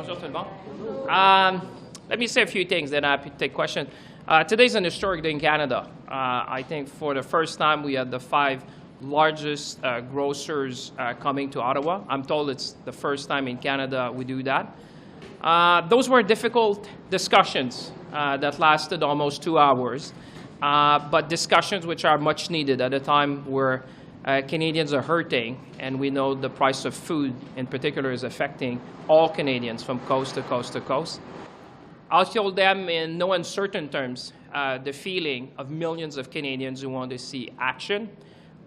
Bonjour tout le monde. Let me say a few things, then I'm happy to take questions. Today's an historic day in Canada. I think for the first time we had the 5 largest grocers coming to Ottawa. I'm told it's the first time in Canada we do that. Those were difficult discussions that lasted almost 2 hours, but discussions which are much needed at a time where Canadians are hurting, and we know the price of food in particular is affecting all Canadians from coast to coast to coast. I told them in no uncertain terms the feeling of millions of Canadians who want to see action.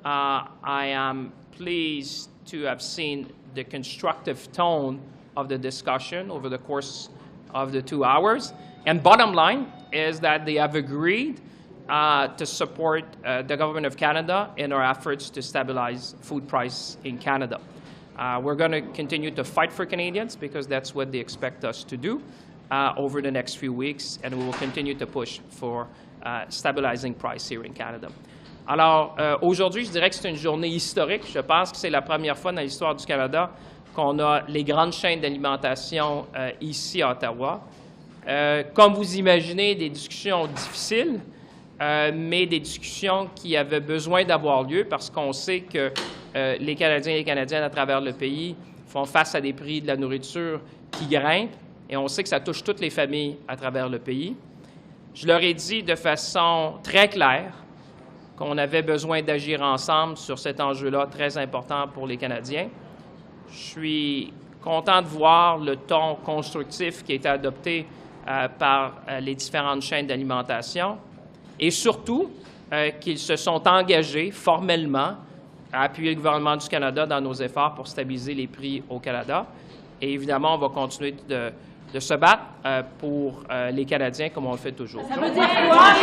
I am pleased to have seen the constructive tone of the discussion over the course of the 2 hours. And bottom line is that they have agreed to support the Government of Canada in our efforts to stabilize food price in Canada. We're going to continue to fight for Canadians because that's what they expect us to do over the next few weeks, and we will continue to push for stabilizing price here in Canada. Alors, aujourd'hui, je dirais que c'est une journée historique. Je pense que c'est la première fois dans l'histoire du Canada qu'on a les grandes chaînes d'alimentation ici à Ottawa. Comme vous imaginez, des discussions difficiles, mais des discussions qui avaient besoin d'avoir lieu parce qu'on sait que les Canadiens et les Canadiennes à travers le pays font face à des prix de la nourriture qui grimpent, et on sait que ça touche toutes les familles à travers le pays. Je leur ai dit de façon très claire qu'on avait besoin d'agir ensemble sur cet enjeu-là très important pour les Canadiens. Je suis content de voir le ton constructif qui a été adopté par les différentes chaînes d'alimentation et surtout qu'ils se sont engagés formellement à appuyer le gouvernement du Canada dans nos efforts pour stabiliser les prix au Canada. Et évidemment, on va continuer de se battre pour les Canadiens comme on le fait toujours. Ça veut dire quoi?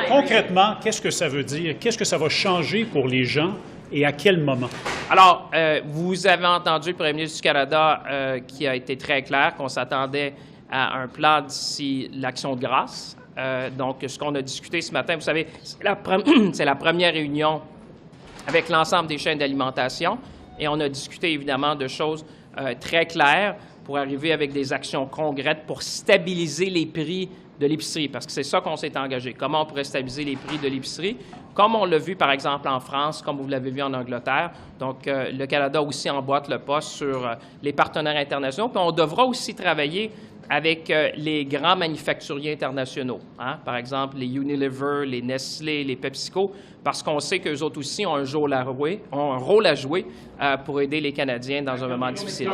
Concrètement, qu'est-ce que ça veut dire? Qu'est-ce que ça va changer pour les gens et à quel moment? Alors, vous avez entendu le premier ministre du Canada qui a été très clair qu'on s'attendait à un plan d'ici l'Action de grâce. Donc, ce qu'on a discuté ce matin, vous savez, c'est la première réunion avec l'ensemble des chaînes d'alimentation et on a discuté évidemment de choses très claires pour arriver avec des actions concrètes pour stabiliser les prix de l'épicerie, parce que c'est ça qu'on s'est engagé. Comment on pourrait stabiliser les prix de l'épicerie, comme on l'a vu, par exemple, en France, comme vous l'avez vu en Angleterre. Donc, le Canada aussi emboîte le pas sur les partenaires internationaux. Puis on devra aussi travailler avec les grands manufacturiers internationaux, hein? Par exemple, les Unilever, les Nestlé, les PepsiCo, parce qu'on sait qu'eux autres aussi ont un rôle à jouer pour aider les Canadiens dans un moment difficile.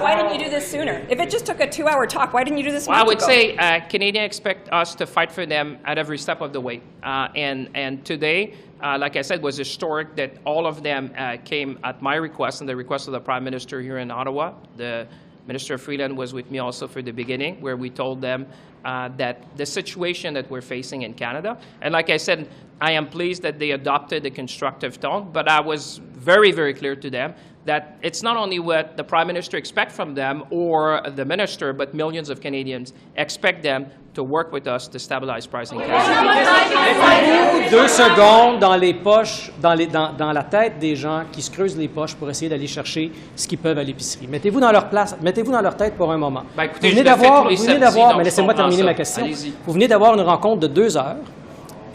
Why didn't you do this sooner? If it just took a 2-hour talk, why didn't you do this Well, I would ago? say Canadians expect us to fight for them at every step of the way. And today, like I said, was historic that all of them came at my request and the request of the Prime Minister here in Ottawa. The Minister Freeland was with me also for the beginning, where we told them that the situation that we're facing in Canada, and like I said, I am pleased that they adopted a constructive tone, but I was very, very clear to them that it's not only what the Prime Minister expects from them or the Minister, but millions of Canadians expect them to work with us to stabilize pricing. Mettez-vous 2 secondes dans les poches, dans la tête des gens qui se creusent les poches pour essayer d'aller chercher ce qu'ils peuvent à l'épicerie. Mettez-vous dans leur place, mettez-vous dans leur tête pour un moment. Ben, écoutez, vous venez d'avoir, mais laissez-moi terminer ma question. Allez-y. Vous venez d'avoir une rencontre de 2 heures.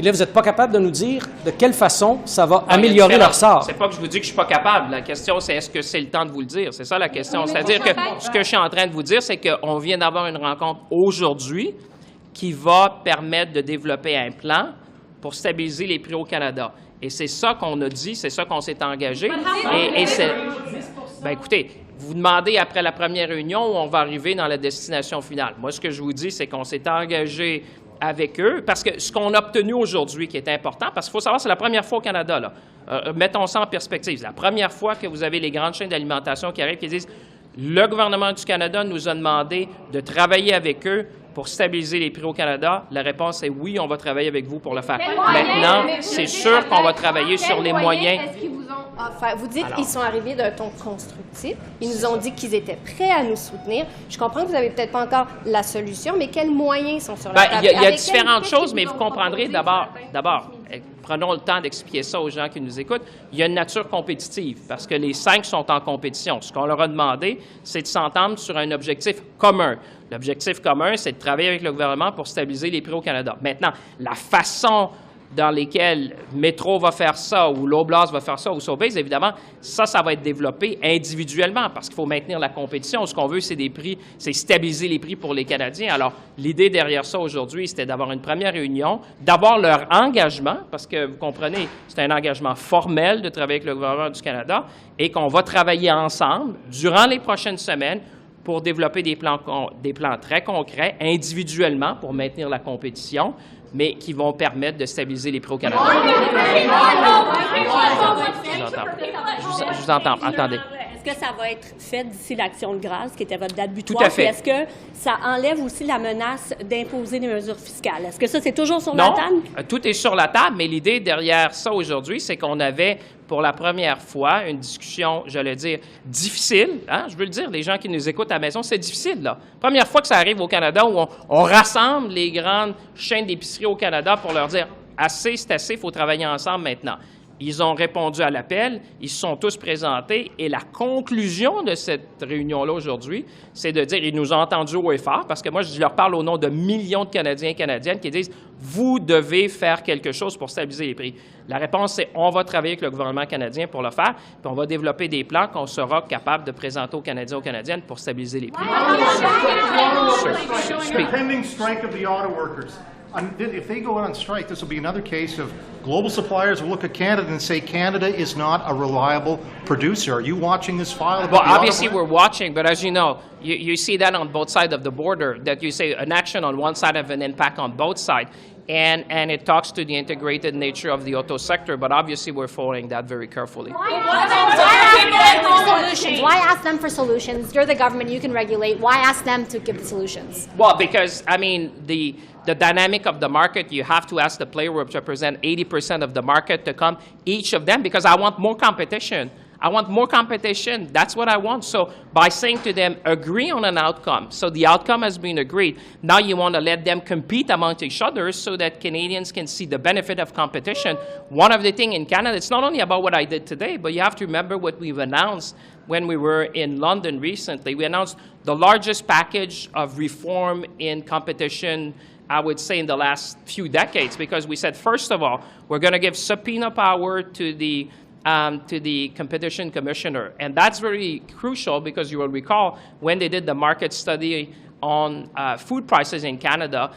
Et là, vous n'êtes pas capable de nous dire de quelle façon ça va améliorer leur sort. C'est pas que je vous dis que je suis pas capable. La question, c'est est-ce que c'est le temps de vous le dire? C'est ça la question. C'est-à-dire que ce que je suis en train de vous dire, c'est qu'on vient d'avoir une rencontre aujourd'hui qui va permettre de développer un plan pour stabiliser les prix au Canada. Et c'est ça qu'on a dit, c'est ça qu'on s'est engagé. Et c'est... Bien, écoutez, vous demandez après la première réunion où on va arriver dans la destination finale. Moi, ce que je vous dis, c'est qu'on s'est engagé avec eux, parce que ce qu'on a obtenu aujourd'hui qui est important, parce qu'il faut savoir, c'est la première fois au Canada, là. Mettons ça en perspective. C'est la première fois que vous avez les grandes chaînes d'alimentation qui arrivent qui disent « Le gouvernement du Canada nous a demandé de travailler avec eux pour stabiliser les prix au Canada. » La réponse est oui, on va travailler avec vous pour le faire. Maintenant, c'est sûr qu'on va travailler sur les moyens. Vous dites qu'ils sont arrivés d'un ton constructif. Ils nous ont dit qu'ils étaient prêts à nous soutenir. Je comprends que vous n'avez peut-être pas encore la solution, mais quels moyens sont sur la table? Il y a différentes choses, mais vous comprendrez d'abord, prenons le temps d'expliquer ça aux gens qui nous écoutent, il y a une nature compétitive parce que les 5 sont en compétition. Ce qu'on leur a demandé, c'est de s'entendre sur un objectif commun. L'objectif commun, c'est de travailler avec le gouvernement pour stabiliser les prix au Canada. Maintenant, la façon dans lesquelles Métro va faire ça, ou l'Oblast va faire ça, ou Sobeys, évidemment, ça va être développé individuellement parce qu'il faut maintenir la compétition. Ce qu'on veut, c'est des prix, c'est stabiliser les prix pour les Canadiens. Alors, l'idée derrière ça aujourd'hui, c'était d'avoir une première réunion, d'avoir leur engagement, parce que vous comprenez, c'est un engagement formel de travailler avec le gouvernement du Canada, et qu'on va travailler ensemble durant les prochaines semaines pour développer des plans très concrets, individuellement, pour maintenir la compétition, mais qui vont permettre de stabiliser les prix au Canada. Je vous entends. Attendez. Est-ce que ça va être fait d'ici l'Action de grâce, qui était votre date butoir? Tout à fait. Puis est-ce que ça enlève aussi la menace d'imposer des mesures fiscales? Est-ce que ça, c'est toujours sur la table? Non, tout est sur la table, mais l'idée derrière ça aujourd'hui, c'est qu'on avait pour la première fois une discussion, j'allais dire, difficile. Hein? Je veux le dire, les gens qui nous écoutent à la maison, c'est difficile, là. Première fois que ça arrive au Canada où on rassemble les grandes chaînes d'épicerie au Canada pour leur dire « assez, c'est assez, il faut travailler ensemble maintenant ». Ils ont répondu à l'appel, ils se sont tous présentés, et la conclusion de cette réunion-là aujourd'hui, c'est de dire, ils nous ont entendus haut et fort, parce que moi, je leur parle au nom de millions de Canadiens et Canadiennes qui disent, vous devez faire quelque chose pour stabiliser les prix. La réponse, c'est, on va travailler avec le gouvernement canadien pour le faire, puis on va développer des plans qu'on sera capable de présenter aux Canadiens et aux Canadiennes pour stabiliser les prix. Pending strike of the auto workers. If they go on strike, this will be another case of global suppliers will look at Canada and say Canada is not a reliable producer. Are you watching this file? Well, obviously we're watching, but as you know, you see that on both sides of the border, that you say an action on one side have an impact on both sides. And it talks to the integrated nature of the auto sector, but obviously we're following that very carefully. Why ask them for solutions? You're the government, you can regulate. Why ask them to give the solutions? Well, because, I mean, the dynamic of the market, you have to ask the player which represent 80% of the market to come, each of them, because I want more competition. I want more competition. That's what I want. So by saying to them, agree on an outcome. So the outcome has been agreed. Now you want to let them compete amongst each other so that Canadians can see the benefit of competition. One of the things in Canada, it's not only about what I did today, but you have to remember what we've announced when we were in London recently. We announced the largest package of reform in competition, I would say, in the last few decades, because we said, first of all, we're going to give subpoena power to the Competition Commissioner. And that's very crucial because you will recall when they did the market study on food prices in Canada,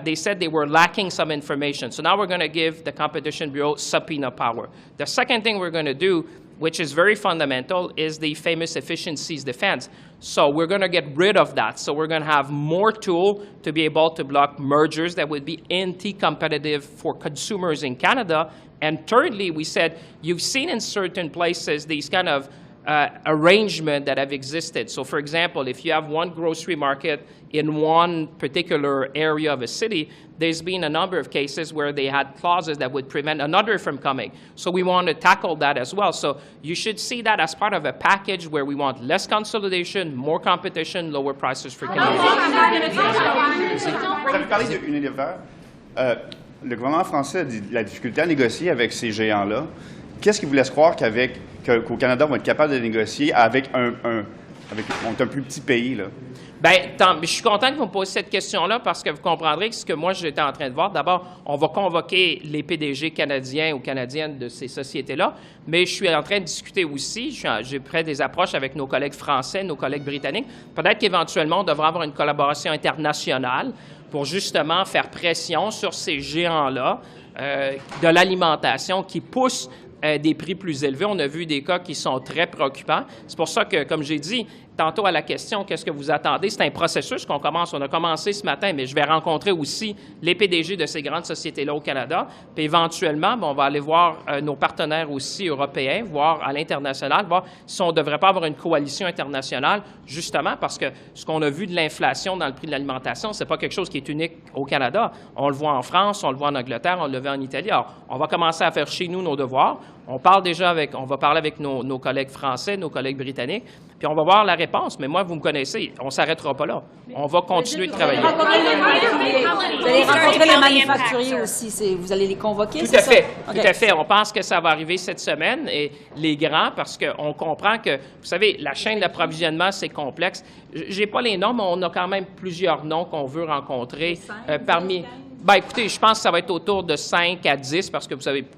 they said they were lacking some information. So now we're going to give the Competition Bureau subpoena power. The second thing we're going to do, which is very fundamental, is the famous efficiencies defense. So we're going to get rid of that. So we're going to have more tool to be able to block mergers that would be anti-competitive for consumers in Canada. And thirdly, we said, you've seen in certain places these kind of arrangement that have existed. So for example, if you have one grocery market in one particular area of a city, there's been a number of cases where they had clauses that would prevent another from coming. So we want to tackle that as well. So you should see that as part of a package where we want less consolidation, more competition, lower prices for Canadians. Vous avez parlé de Unilever. Le gouvernement français a dit la difficulté à négocier avec ces géants-là. Qu'est-ce qui vous laisse croire qu'au Canada, on va être capable de négocier avec un plus petit pays, là? Bien, je suis content que vous me posiez cette question-là parce que vous comprendrez que ce que moi, j'étais en train de voir, d'abord, on va convoquer les PDG canadiens ou canadiennes de ces sociétés-là, mais je suis en train de discuter aussi, j'ai pris des approches avec nos collègues français, nos collègues britanniques. Peut-être qu'éventuellement, on devra avoir une collaboration internationale pour justement faire pression sur ces géants-là de l'alimentation qui poussent des prix plus élevés. On a vu des cas qui sont très préoccupants. C'est pour ça que, comme j'ai dit tantôt à la question, qu'est-ce que vous attendez? C'est un processus qu'on commence. On a commencé ce matin, mais je vais rencontrer aussi les PDG de ces grandes sociétés-là au Canada. Puis éventuellement, on va aller voir nos partenaires aussi européens, voir à l'international, voir si on ne devrait pas avoir une coalition internationale, justement parce que ce qu'on a vu de l'inflation dans le prix de l'alimentation, ce n'est pas quelque chose qui est unique au Canada. On le voit en France, on le voit en Angleterre, on le voit en Italie. Alors, on va commencer à faire chez nous nos devoirs. On va parler avec nos collègues français, nos collègues britanniques, puis on va voir la réponse réponse, mais moi, vous me connaissez, on ne s'arrêtera pas là. On va continuer de travailler. Vous allez rencontrer les manufacturiers aussi. Vous allez les convoquer, Tout c'est à ça? fait. OK. Tout à fait. On pense que ça va arriver cette semaine et les grands, parce qu'on comprend que, vous savez, la chaîne d'approvisionnement, c'est complexe. J'ai pas les noms, mais on a quand même plusieurs noms qu'on veut rencontrer parmi. Ben, écoutez, je pense que ça va être autour de 5 à 10 parce que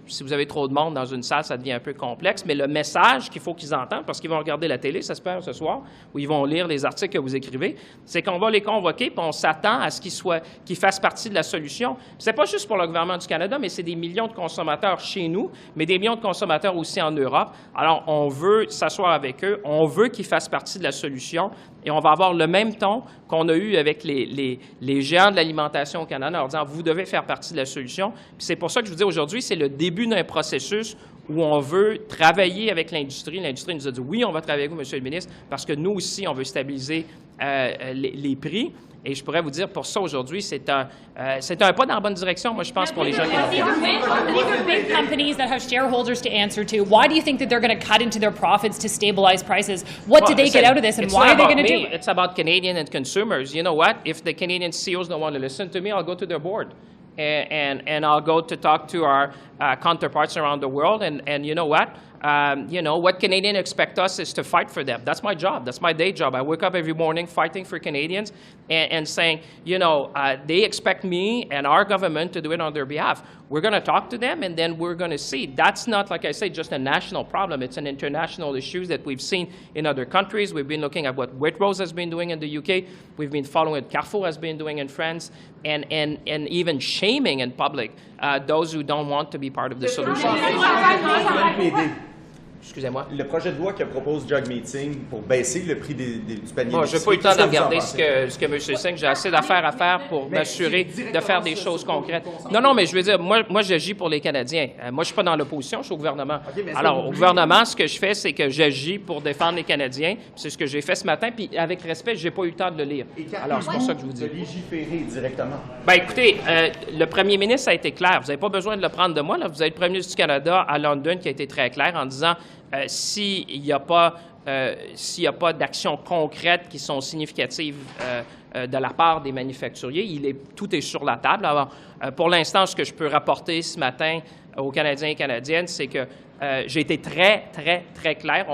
si vous avez trop de monde dans une salle, ça devient un peu complexe. Mais le message qu'il faut qu'ils entendent, parce qu'ils vont regarder la télé, ça se peut ce soir, ou ils vont lire les articles que vous écrivez, c'est qu'on va les convoquer puis on s'attend à ce qu'ils fassent partie de la solution. C'est pas juste pour le gouvernement du Canada, mais c'est des millions de consommateurs chez nous, mais des millions de consommateurs aussi en Europe. Alors, on veut s'asseoir avec eux, on veut qu'ils fassent partie de la solution et on va avoir le même ton qu'on a eu avec les géants de l'alimentation au Canada en leur disant vous devez faire partie de la solution. Puis c'est pour ça que je vous dis aujourd'hui, c'est le début d'un processus où on veut travailler avec l'industrie. L'industrie nous a dit oui, on va travailler avec vous, Monsieur le ministre, parce que nous aussi, on veut stabiliser les prix. Et je pourrais vous dire, pour ça, aujourd'hui, c'est un pas dans la bonne direction, moi, je pense, pour les gens qui ont These are big companies that have shareholders to answer to. Why do you think that they're going to cut into their profits to stabilize prices? What did they get out of this, and why are they going to do it? It's about Canadian and consumers. You know what? If the Canadian CEOs don't want to listen to me, I'll go to their board. And I'll go to talk to our counterparts around the world. And you know what? What Canadians expect us is to fight for them. That's my job. That's my day job. I wake up every morning fighting for Canadians and saying, they expect me and our government to do it on their behalf. We're going to talk to them, and then we're going to see. That's not, like I say, just a national problem. It's an international issue that we've seen in other countries. We've been looking at what Waitrose has been doing in the UK. We've been following what Carrefour has been doing in France, and even shaming in public those who don't want to be part of the solution. Excusez-moi. Le projet de loi que propose Jug Meeting pour baisser le prix du panier Bon, je n'ai pas eu le temps de regarder ce que M. Singh. J'ai assez d'affaires à faire pour m'assurer de faire des choses concrètes. Non, mais je veux dire, moi j'agis pour les Canadiens. Moi, je ne suis pas dans l'opposition, je suis au gouvernement. Alors, au gouvernement, ce que je fais, c'est que j'agis pour défendre les Canadiens. C'est ce que j'ai fait ce matin, puis avec respect, je n'ai pas eu le temps de le lire. Alors, c'est pour ça que je vous dis. De légiférer directement. Bien, écoutez, le premier ministre a été clair. Vous n'avez pas besoin de le prendre de moi. Là. Vous avez le premier ministre du Canada à London qui a été très clair en disant s'il n'y a pas d'actions concrètes qui sont significatives de la part des manufacturiers, tout est sur la table. Alors, pour l'instant, ce que je peux rapporter ce matin aux Canadiens et Canadiennes, c'est que j'ai été très, très, très clair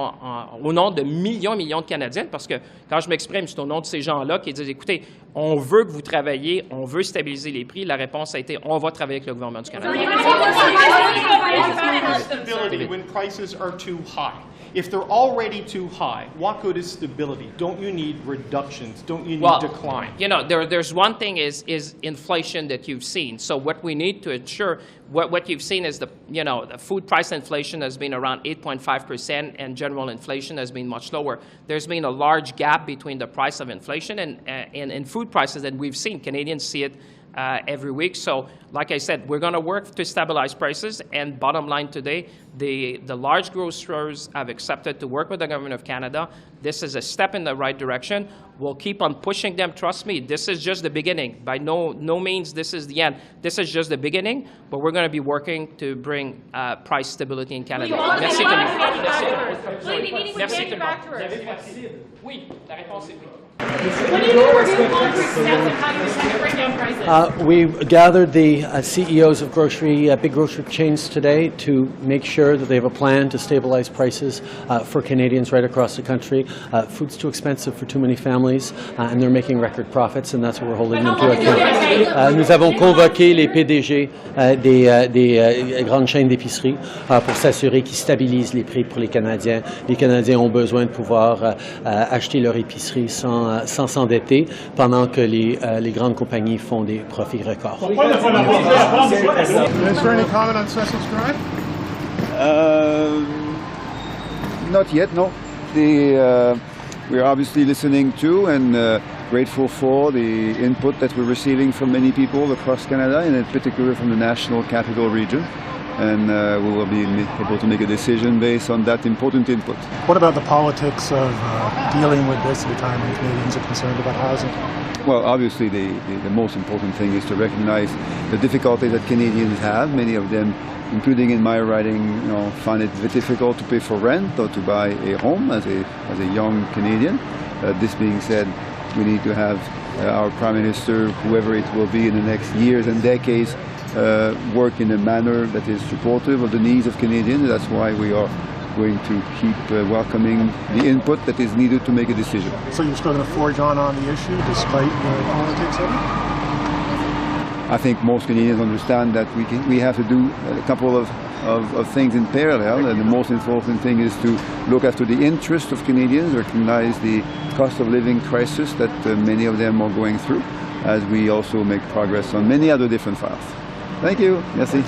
au nom de millions et millions de Canadiennes, parce que quand je m'exprime, c'est au nom de ces gens-là qui disent, écoutez, on veut que vous travailliez, on veut stabiliser les prix. La réponse a été, on va travailler avec le gouvernement du Canada. Stability when prices are too high. If they're already too high, what good is stability? Don't you need reductions? Don't you need decline? There's one thing is inflation that you've seen. So what we need to ensure, what you've seen is the food price inflation has been around 8.5%, and general inflation has been much lower. There's been a large gap between the price of inflation and food prices that we've seen. Canadians see it every week. So, like I said, we're going to work to stabilize prices. And bottom line today, the large grocers have accepted to work with the Government of Canada. This is a step in the right direction. We'll keep on pushing them. Trust me, this is just the beginning. By no means this is the end. This is just the beginning, but we're going to be working to bring price stability in Canada. Merci, Tony. Merci, Tony. Oui, la réponse est oui. We've gathered the CEOs of big grocery chains today to make sure that they have a plan to stabilize prices for Canadians right across the country. Food's too expensive for too many families, and they're making record profits, and that's what we're holding them to account. Nous avons convoqué les PDG des grandes chaînes d'épicerie pour s'assurer qu'ils stabilisent les prix pour les Canadiens. Les Canadiens ont besoin de pouvoir acheter leur épicerie sans s'endetter pendant que les grandes compagnies font des profits records. Is there any comment on Sussex Drive? Not yet, no. We're obviously listening to and grateful for the input that we're receiving from many people across Canada, and in particular from the National Capital Region. And we will be able to make a decision based on that important input. What about the politics of dealing with this at a time when Canadians are concerned about housing? Well, obviously, the most important thing is to recognize the difficulties that Canadians have. Many of them, including in my writing, find it very difficult to pay for rent or to buy a home as a young Canadian. This being said, we need to have our Prime Minister, whoever it will be in the next years and decades, work in a manner that is supportive of the needs of Canadians. That's why we are going to keep welcoming the input that is needed to make a decision. So you're still going to forge on the issue despite the politics of it? I think most Canadians understand that we have to do a couple of things in parallel, and the most important thing is to look after the interests of Canadians, recognize the cost of living crisis that many of them are going through, as we also make progress on many other different files. Thank you. Merci.